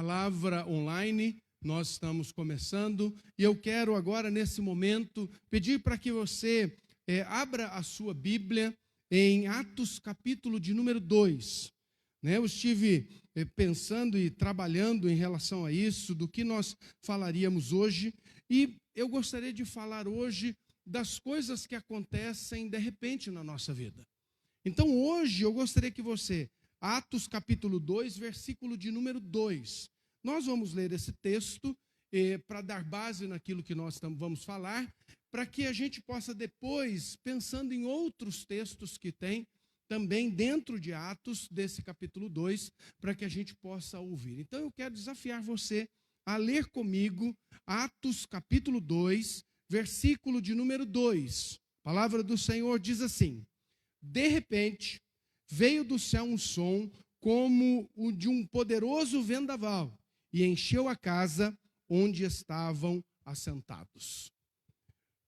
Palavra Online. Nós estamos começando e eu quero agora, nesse momento, pedir para que você abra a sua Bíblia em Atos, capítulo de número 2. Eu estive pensando e trabalhando em relação a isso, do que nós falaríamos hoje, e eu gostaria de falar hoje das coisas que acontecem de repente na nossa vida. Então hoje eu gostaria que você, Atos capítulo 2, versículo de número 2, nós vamos ler esse texto para dar base naquilo que nós vamos falar, para que a gente possa depois, pensando em outros textos que tem também dentro de Atos, desse capítulo 2, para que a gente possa ouvir. Então eu quero desafiar você a ler comigo Atos capítulo 2, versículo de número 2. A palavra do Senhor diz assim: de repente, veio do céu um som como o de um poderoso vendaval e encheu a casa onde estavam assentados.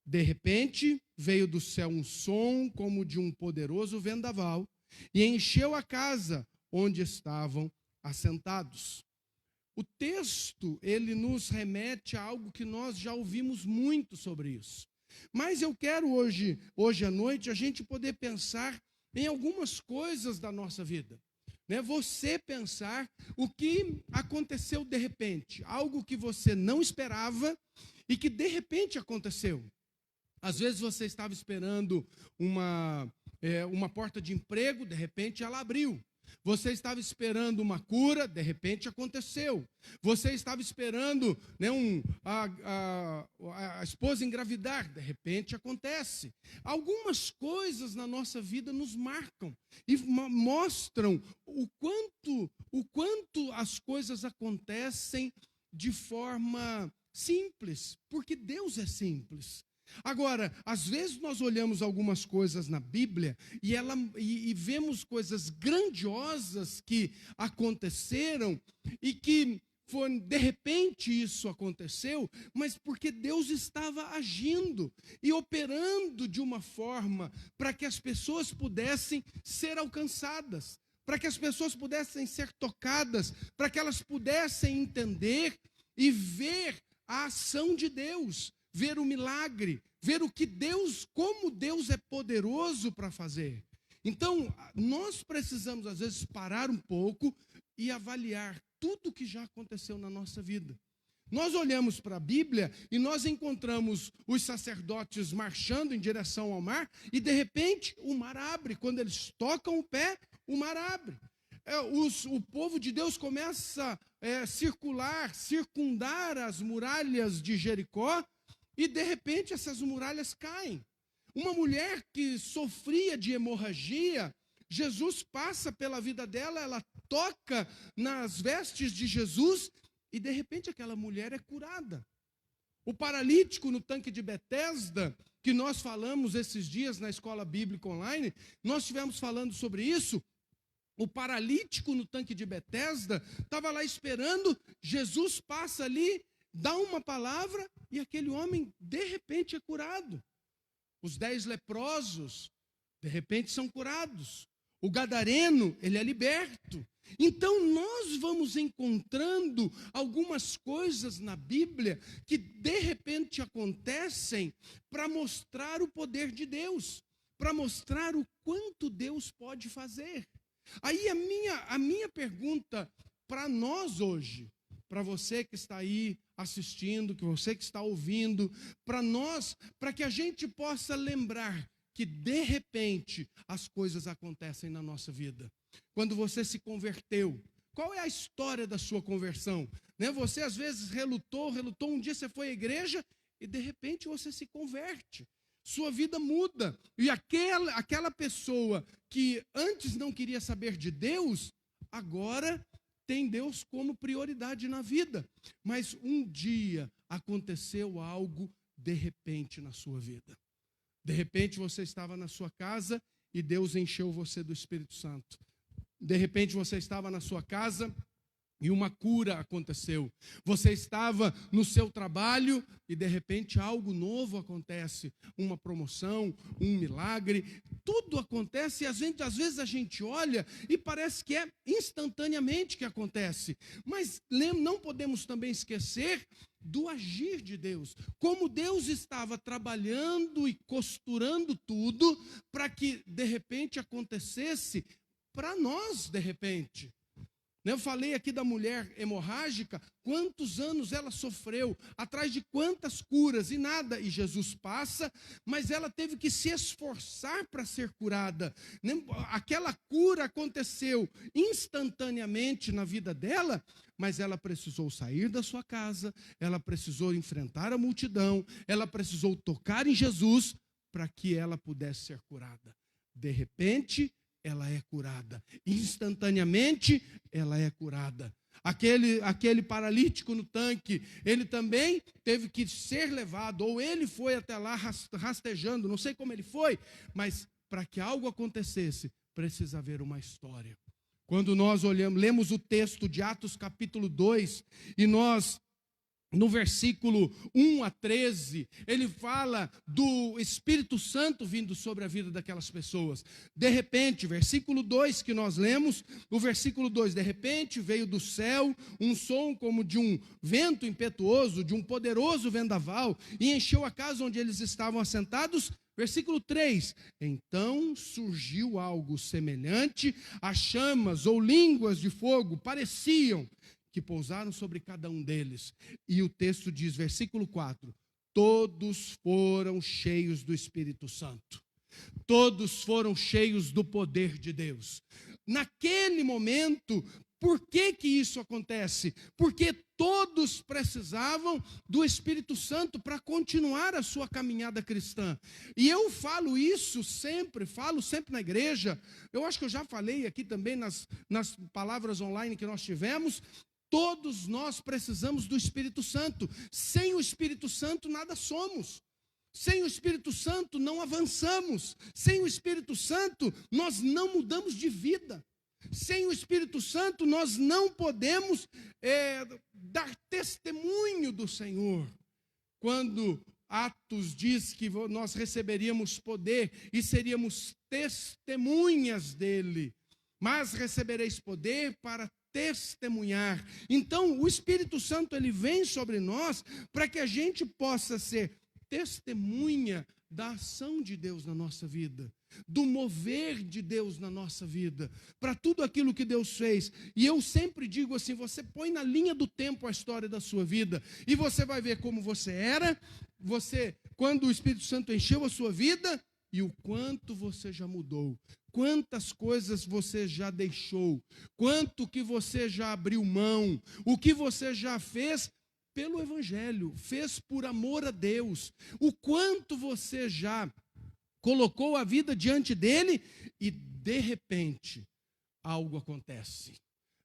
De repente, veio do céu um som como de um poderoso vendaval e encheu a casa onde estavam assentados. O texto, ele nos remete a algo que nós já ouvimos muito sobre isso. Mas eu quero hoje à noite, a gente poder pensar em algumas coisas da nossa vida. Você pensar o que aconteceu de repente, algo que você não esperava e que de repente aconteceu. Às vezes você estava esperando uma porta de emprego, de repente ela abriu. Você estava esperando uma cura, de repente aconteceu. Você estava esperando a esposa engravidar, de repente acontece. Algumas coisas na nossa vida nos marcam e mostram o quanto as coisas acontecem de forma simples, porque Deus é simples. Agora, às vezes nós olhamos algumas coisas na Bíblia e vemos coisas grandiosas que aconteceram e que de repente isso aconteceu, mas porque Deus estava agindo e operando de uma forma para que as pessoas pudessem ser alcançadas, para que as pessoas pudessem ser tocadas, para que elas pudessem entender e ver a ação de Deus, ver o milagre, ver como Deus é poderoso para fazer. Então, nós precisamos, às vezes, parar um pouco e avaliar tudo que já aconteceu na nossa vida. Nós olhamos para a Bíblia e nós encontramos os sacerdotes marchando em direção ao mar e, de repente, o mar abre. Quando eles tocam o pé, o mar abre. O povo de Deus começa a circundar as muralhas de Jericó, e de repente essas muralhas caem. Uma mulher que sofria de hemorragia, Jesus passa pela vida dela, ela toca nas vestes de Jesus e de repente aquela mulher é curada. O paralítico no tanque de Betesda, que nós falamos esses dias na Escola Bíblica Online, nós estivemos falando sobre isso. O paralítico no tanque de Betesda estava lá esperando, Jesus passa ali, dá uma palavra e aquele homem de repente é curado. Os 10 leprosos de repente são curados. O gadareno, ele é liberto. Então nós vamos encontrando algumas coisas na Bíblia que de repente acontecem para mostrar o poder de Deus, para mostrar o quanto Deus pode fazer. Aí a minha pergunta para nós hoje, para você que está aí assistindo, que você que está ouvindo, para que a gente possa lembrar que de repente as coisas acontecem na nossa vida. Quando você se converteu, qual é a história da sua conversão? Você às vezes relutou, um dia você foi à igreja e de repente você se converte. Sua vida muda. E aquela pessoa que antes não queria saber de Deus, agora tem Deus como prioridade na vida. Mas um dia aconteceu algo de repente na sua vida. De repente você estava na sua casa e Deus encheu você do Espírito Santo. De repente você estava na sua casa e uma cura aconteceu. Você estava no seu trabalho e de repente algo novo acontece, uma promoção, um milagre, tudo acontece e às vezes a gente olha e parece que é instantaneamente que acontece. Mas não podemos também esquecer do agir de Deus, como Deus estava trabalhando e costurando tudo para que de repente acontecesse para nós de repente. Eu falei aqui da mulher hemorrágica, quantos anos ela sofreu, atrás de quantas curas e nada, e Jesus passa, mas ela teve que se esforçar para ser curada. Aquela cura aconteceu instantaneamente na vida dela, mas ela precisou sair da sua casa, ela precisou enfrentar a multidão, ela precisou tocar em Jesus para que ela pudesse ser curada. De repente, ela é curada. Instantaneamente, ela é curada. Aquele paralítico no tanque, ele também teve que ser levado, ou ele foi até lá rastejando, não sei como ele foi, mas para que algo acontecesse, precisa haver uma história. Quando nós lemos o texto de Atos capítulo 2, e nós, no versículo 1 a 13, ele fala do Espírito Santo vindo sobre a vida daquelas pessoas. De repente, versículo 2 que nós lemos, o versículo 2, de repente veio do céu um som como de um vento impetuoso, de um poderoso vendaval, e encheu a casa onde eles estavam assentados. Versículo 3, então surgiu algo semelhante a chamas ou línguas de fogo, pareciam, que pousaram sobre cada um deles. E o texto diz, versículo 4, todos foram cheios do Espírito Santo. Todos foram cheios do poder de Deus. Naquele momento, por que isso acontece? Porque todos precisavam do Espírito Santo para continuar a sua caminhada cristã. E eu falo isso sempre, na igreja. Eu acho que eu já falei aqui também nas palavras online que nós tivemos. Todos nós precisamos do Espírito Santo. Sem o Espírito Santo, nada somos. Sem o Espírito Santo, não avançamos. Sem o Espírito Santo, nós não mudamos de vida. Sem o Espírito Santo, nós não podemos dar testemunho do Senhor. Quando Atos diz que nós receberíamos poder e seríamos testemunhas dele. Mas recebereis poder para testemunhar. Então, o Espírito Santo, ele vem sobre nós para que a gente possa ser testemunha da ação de Deus na nossa vida, do mover de Deus na nossa vida, para tudo aquilo que Deus fez. E eu sempre digo assim, você põe na linha do tempo a história da sua vida, e você vai ver como você era, quando o Espírito Santo encheu a sua vida, e o quanto você já mudou. Quantas coisas você já deixou, quanto que você já abriu mão, o que você já fez pelo Evangelho, fez por amor a Deus, o quanto você já colocou a vida diante dele e de repente algo acontece.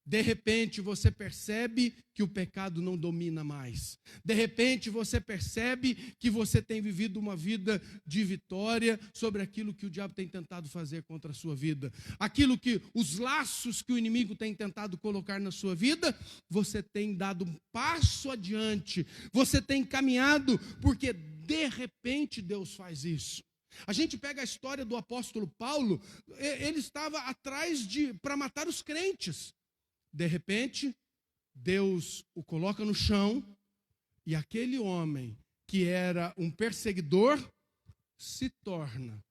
De repente você percebe que o pecado não domina mais. De repente você percebe que você tem vivido uma vida de vitória sobre aquilo que o diabo tem tentado fazer contra a sua vida. Aquilo que os laços que o inimigo tem tentado colocar na sua vida, você tem dado um passo adiante. Você tem caminhado, porque de repente Deus faz isso. A gente pega a história do apóstolo Paulo, ele estava atrás para matar os crentes. De repente, Deus o coloca no chão e aquele homem que era um perseguidor se torna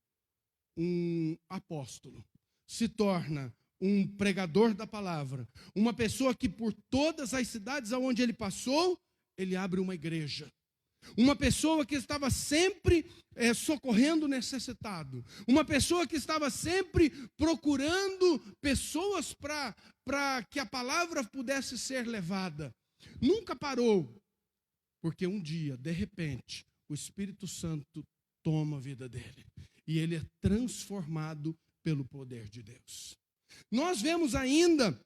um apóstolo, se torna um pregador da palavra, uma pessoa que por todas as cidades aonde ele passou, ele abre uma igreja. Uma pessoa que estava sempre socorrendo o necessitado. Uma pessoa que estava sempre procurando pessoas para que a palavra pudesse ser levada. Nunca parou. Porque um dia, de repente, o Espírito Santo toma a vida dele. E ele é transformado pelo poder de Deus. Nós vemos ainda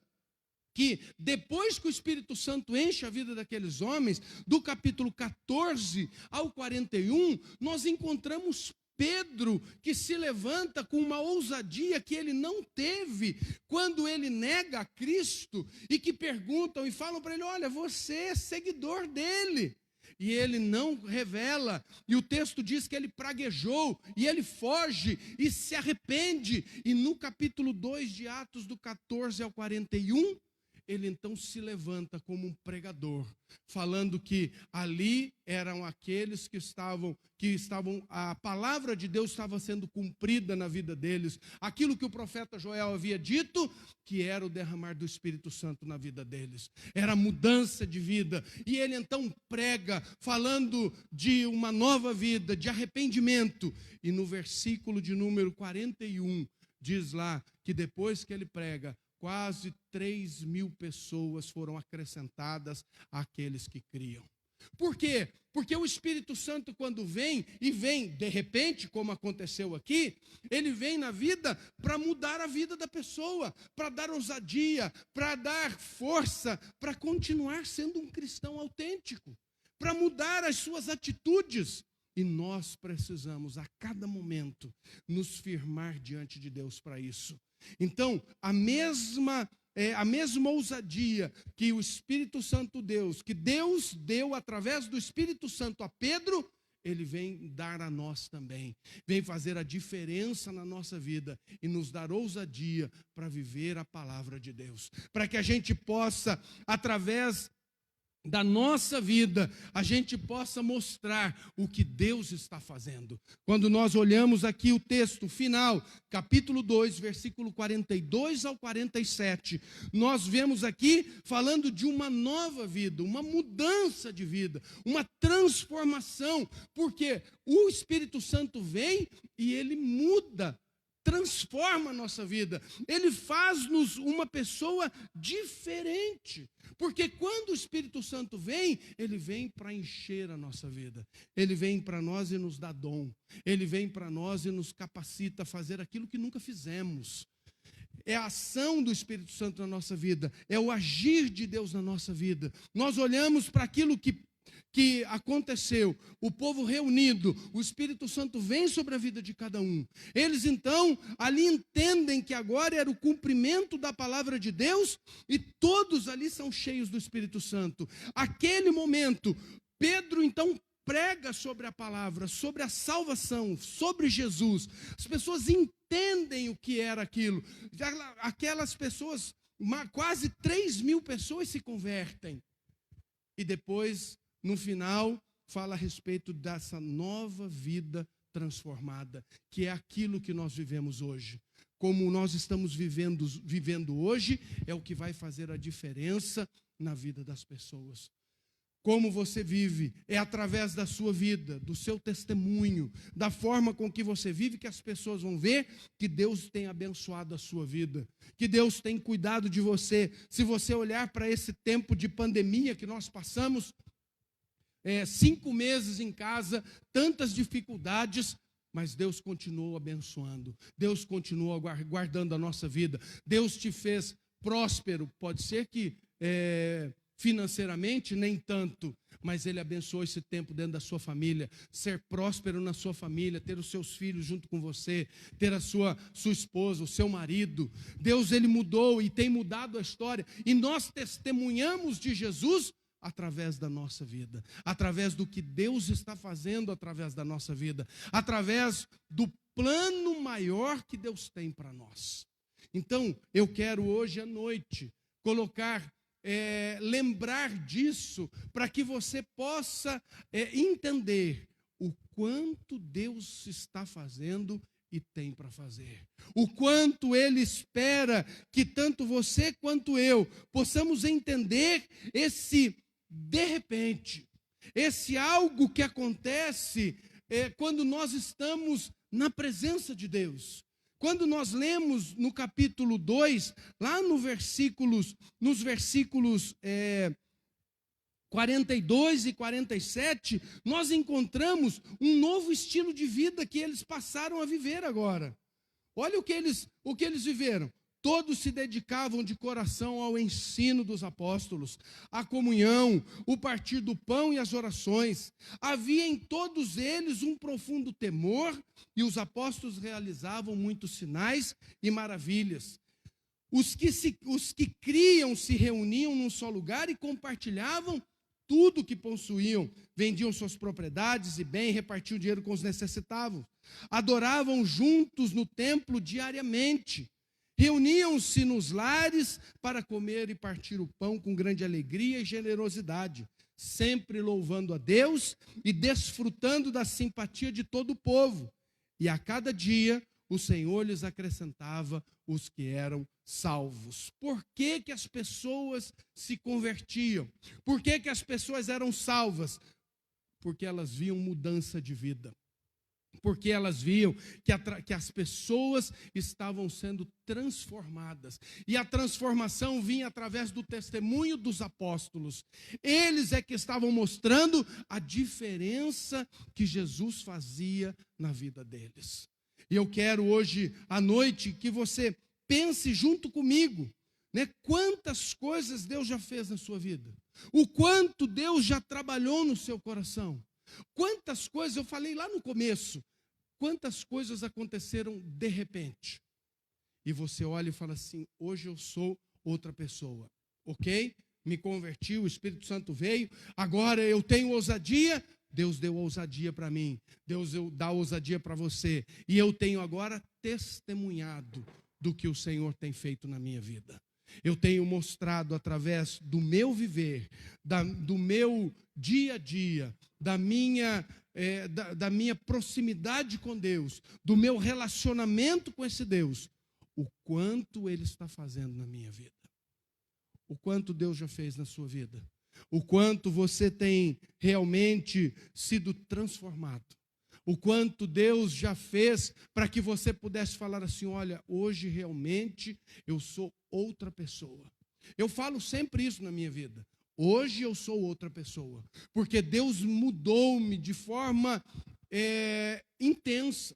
que depois que o Espírito Santo enche a vida daqueles homens, do capítulo 14 ao 41, nós encontramos Pedro que se levanta com uma ousadia que ele não teve quando ele nega a Cristo e que perguntam e falam para ele: olha, você é seguidor dele. E ele não revela, e o texto diz que ele praguejou, e ele foge, e se arrepende, e no capítulo 2 de Atos, do 14 ao 41, ele então se levanta como um pregador, falando que ali eram aqueles que estavam, a palavra de Deus estava sendo cumprida na vida deles, aquilo que o profeta Joel havia dito, que era o derramar do Espírito Santo na vida deles, era mudança de vida, e ele então prega, falando de uma nova vida, de arrependimento, e no versículo de número 41, diz lá que depois que ele prega, quase 3.000 pessoas foram acrescentadas àqueles que criam. Por quê? Porque o Espírito Santo, quando vem, e vem de repente, como aconteceu aqui, ele vem na vida para mudar a vida da pessoa, para dar ousadia, para dar força, para continuar sendo um cristão autêntico, para mudar as suas atitudes. E nós precisamos, a cada momento, nos firmar diante de Deus para isso. Então, a mesma ousadia que o Espírito Santo que Deus deu através do Espírito Santo a Pedro, ele vem dar a nós também. Vem fazer a diferença na nossa vida e nos dar ousadia para viver a palavra de Deus. Para que a gente possa, através da nossa vida, a gente possa mostrar o que Deus está fazendo. Quando nós olhamos aqui o texto final, capítulo 2, versículo 42 ao 47, nós vemos aqui falando de uma nova vida, uma mudança de vida, uma transformação, porque o Espírito Santo vem e ele muda, transforma a nossa vida, ele faz-nos uma pessoa diferente, porque quando o Espírito Santo vem, ele vem para encher a nossa vida, ele vem para nós e nos dá dom, ele vem para nós e nos capacita a fazer aquilo que nunca fizemos. É a ação do Espírito Santo na nossa vida, é o agir de Deus na nossa vida. Nós olhamos para aquilo que aconteceu, o povo reunido, o Espírito Santo vem sobre a vida de cada um. Eles então ali entendem que agora era o cumprimento da palavra de Deus e todos ali são cheios do Espírito Santo. Aquele momento, Pedro então prega sobre a palavra, sobre a salvação, sobre Jesus. As pessoas entendem o que era aquilo. Aquelas pessoas, quase 3.000 pessoas se convertem. E depois, no final, fala a respeito dessa nova vida transformada, que é aquilo que nós vivemos hoje. Como nós estamos vivendo hoje, é o que vai fazer a diferença na vida das pessoas. Como você vive, é através da sua vida, do seu testemunho, da forma com que você vive, que as pessoas vão ver que Deus tem abençoado a sua vida, que Deus tem cuidado de você. Se você olhar para esse tempo de pandemia que nós passamos, 5 meses em casa, tantas dificuldades, mas Deus continuou abençoando, Deus continuou guardando a nossa vida, Deus te fez próspero, pode ser que financeiramente nem tanto, mas Ele abençoou esse tempo dentro da sua família, ser próspero na sua família, ter os seus filhos junto com você, ter a sua esposa, o seu marido. Deus, Ele mudou e tem mudado a história, e nós testemunhamos de Jesus através da nossa vida, através do que Deus está fazendo através da nossa vida, através do plano maior que Deus tem para nós. Então, eu quero hoje à noite lembrar disso, para que você possa entender o quanto Deus está fazendo e tem para fazer. O quanto Ele espera que tanto você quanto eu possamos entender esse de repente, esse algo que acontece quando nós estamos na presença de Deus. Quando nós lemos no capítulo 2, lá nos versículos 42 e 47, nós encontramos um novo estilo de vida que eles passaram a viver agora. Olha o que eles viveram. Todos se dedicavam de coração ao ensino dos apóstolos, à comunhão, o partir do pão e as orações. Havia em todos eles um profundo temor, e os apóstolos realizavam muitos sinais e maravilhas. Os que criam se reuniam num só lugar e compartilhavam tudo que possuíam. Vendiam suas propriedades e bem, repartiam o dinheiro com os necessitados. Adoravam juntos no templo diariamente. Reuniam-se nos lares para comer e partir o pão com grande alegria e generosidade, sempre louvando a Deus e desfrutando da simpatia de todo o povo. E a cada dia o Senhor lhes acrescentava os que eram salvos. Por que que as pessoas se convertiam? Por que que as pessoas eram salvas? Porque elas viam mudança de vida. Porque elas viam que as pessoas estavam sendo transformadas. E a transformação vinha através do testemunho dos apóstolos. Eles é que estavam mostrando a diferença que Jesus fazia na vida deles. E eu quero hoje à noite que você pense junto comigo, né? Quantas coisas Deus já fez na sua vida. O quanto Deus já trabalhou no seu coração. Quantas coisas, eu falei lá no começo, quantas coisas aconteceram de repente. E você olha e fala assim, hoje eu sou outra pessoa, ok? Me converti, o Espírito Santo veio, agora eu tenho ousadia, Deus deu ousadia para mim, Deus dá ousadia para você. E eu tenho agora testemunhado do que o Senhor tem feito na minha vida. Eu tenho mostrado através do meu viver, do meu dia a dia, da minha proximidade com Deus, do meu relacionamento com esse Deus, o quanto Ele está fazendo na minha vida. O quanto Deus já fez na sua vida. O quanto você tem realmente sido transformado. O quanto Deus já fez para que você pudesse falar assim, olha, hoje realmente eu sou outra pessoa. Eu falo sempre isso na minha vida. Hoje eu sou outra pessoa. Porque Deus mudou-me de forma intensa.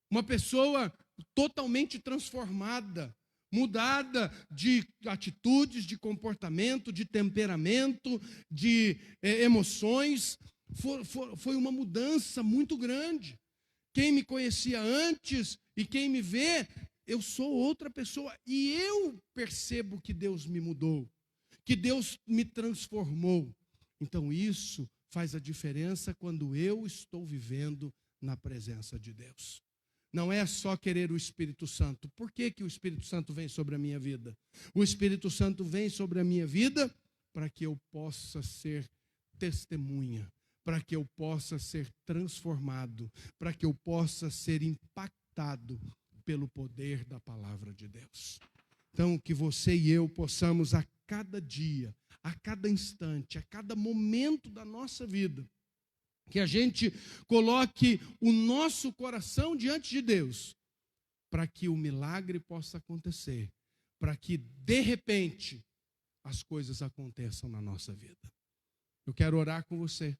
Uma pessoa totalmente transformada, mudada de atitudes, de comportamento, de temperamento, de emoções. Foi uma mudança muito grande. Quem me conhecia antes e quem me vê, eu sou outra pessoa. E eu percebo que Deus me mudou, que Deus me transformou. Então isso faz a diferença quando eu estou vivendo na presença de Deus. Não é só querer o Espírito Santo. Por que que o Espírito Santo vem sobre a minha vida? O Espírito Santo vem sobre a minha vida para que eu possa ser testemunha, para que eu possa ser transformado, para que eu possa ser impactado pelo poder da palavra de Deus. Então, que você e eu possamos a cada dia, a cada instante, a cada momento da nossa vida, que a gente coloque o nosso coração diante de Deus, para que o milagre possa acontecer, para que, de repente, as coisas aconteçam na nossa vida. Eu quero orar com você,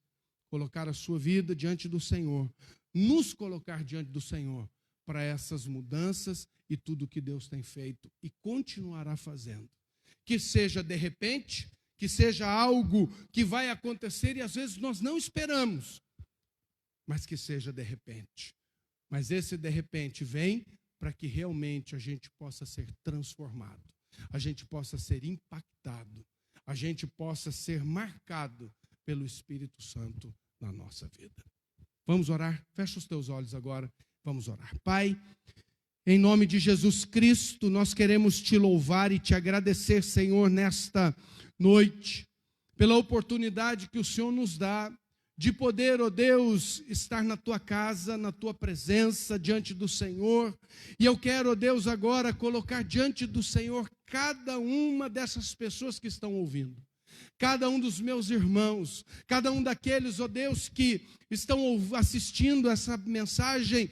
colocar a sua vida diante do Senhor, nos colocar diante do Senhor, para essas mudanças e tudo que Deus tem feito e continuará fazendo. Que seja de repente, que seja algo que vai acontecer e às vezes nós não esperamos, mas que seja de repente. Mas esse de repente vem para que realmente a gente possa ser transformado, a gente possa ser impactado, a gente possa ser marcado pelo Espírito Santo na nossa vida. Vamos orar? Fecha os teus olhos agora, vamos orar. Pai, em nome de Jesus Cristo, nós queremos te louvar e te agradecer, Senhor, nesta noite, pela oportunidade que o Senhor nos dá de poder, ó Deus, estar na tua casa, na tua presença, diante do Senhor. E eu quero, ó Deus, agora colocar diante do Senhor cada uma dessas pessoas que estão ouvindo. Cada um dos meus irmãos, cada um daqueles, ó Deus, que estão assistindo essa mensagem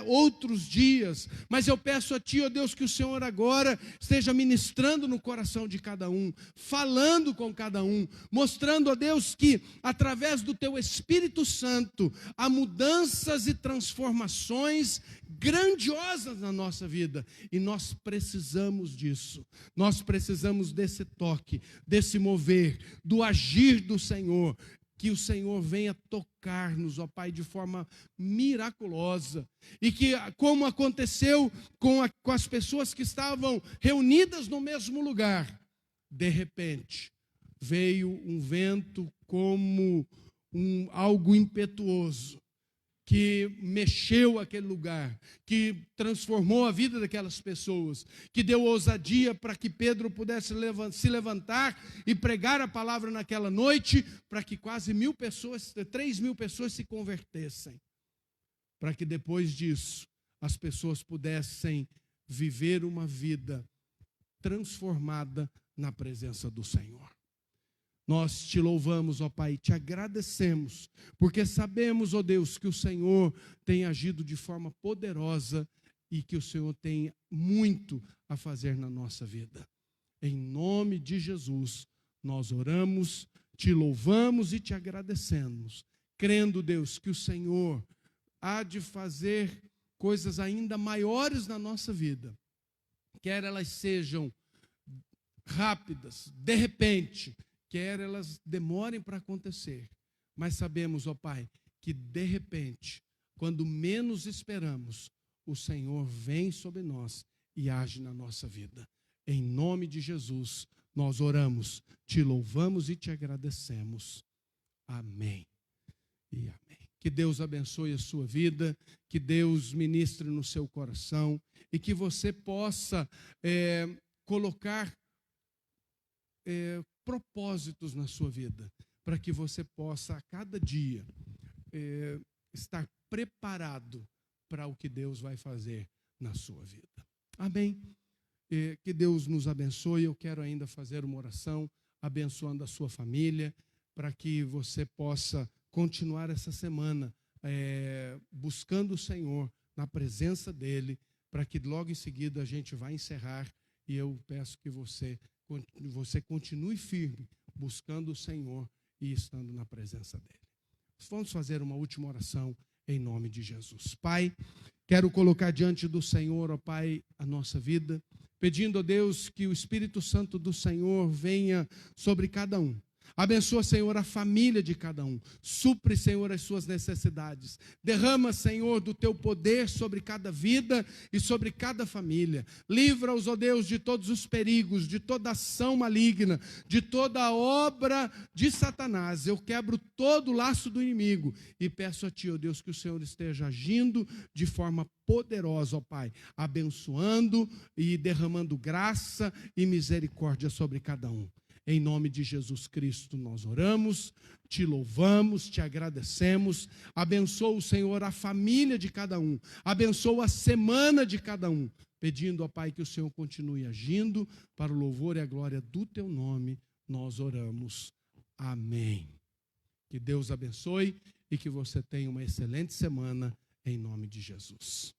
outros dias, mas eu peço a Ti, ó Deus, que o Senhor agora esteja ministrando no coração de cada um, falando com cada um, mostrando, ó Deus, que através do Teu Espírito Santo há mudanças e transformações grandiosas na nossa vida, e nós precisamos disso, nós precisamos desse toque, desse mover, do agir do Senhor. Que o Senhor venha tocar-nos, ó Pai, de forma miraculosa. E que, como aconteceu com as pessoas que estavam reunidas no mesmo lugar, de repente, veio um vento como algo impetuoso, que mexeu aquele lugar, que transformou a vida daquelas pessoas, que deu ousadia para que Pedro pudesse se levantar e pregar a palavra naquela noite, para que quase 3.000 pessoas se convertessem, para que depois disso as pessoas pudessem viver uma vida transformada na presença do Senhor. Nós te louvamos, ó Pai, te agradecemos, porque sabemos, ó Deus, que o Senhor tem agido de forma poderosa e que o Senhor tem muito a fazer na nossa vida. Em nome de Jesus, nós oramos, te louvamos e te agradecemos, crendo, Deus, que o Senhor há de fazer coisas ainda maiores na nossa vida, quer elas sejam rápidas, de repente, quer elas demorem para acontecer, mas sabemos, ó Pai, que de repente, quando menos esperamos, o Senhor vem sobre nós e age na nossa vida. Em nome de Jesus, nós oramos, te louvamos e te agradecemos. Amém e amém. Que Deus abençoe a sua vida, que Deus ministre no seu coração e que você possa colocar propósitos na sua vida, para que você possa a cada dia estar preparado para o que Deus vai fazer na sua vida. Amém? Que Deus nos abençoe. Eu quero ainda fazer uma oração abençoando a sua família, para que você possa continuar essa semana buscando o Senhor na presença dEle, para que logo em seguida a gente vai encerrar, e eu peço que você continue firme, buscando o Senhor e estando na presença dEle. Vamos fazer uma última oração em nome de Jesus. Pai, quero colocar diante do Senhor, ó Pai, a nossa vida, pedindo a Deus que o Espírito Santo do Senhor venha sobre cada um. Abençoa, Senhor, a família de cada um. Supre, Senhor, as suas necessidades. Derrama, Senhor, do teu poder sobre cada vida e sobre cada família. Livra-os, ó Deus, de todos os perigos, de toda ação maligna, de toda obra de Satanás. Eu quebro todo o laço do inimigo e peço a Ti, ó Deus, que o Senhor esteja agindo de forma poderosa, ó Pai, abençoando e derramando graça e misericórdia sobre cada um. Em nome de Jesus Cristo nós oramos, te louvamos, te agradecemos. Abençoa o Senhor a família de cada um, abençoa a semana de cada um, pedindo, ó Pai, que o Senhor continue agindo para o louvor e a glória do teu nome. Nós oramos. Amém. Que Deus abençoe e que você tenha uma excelente semana em nome de Jesus.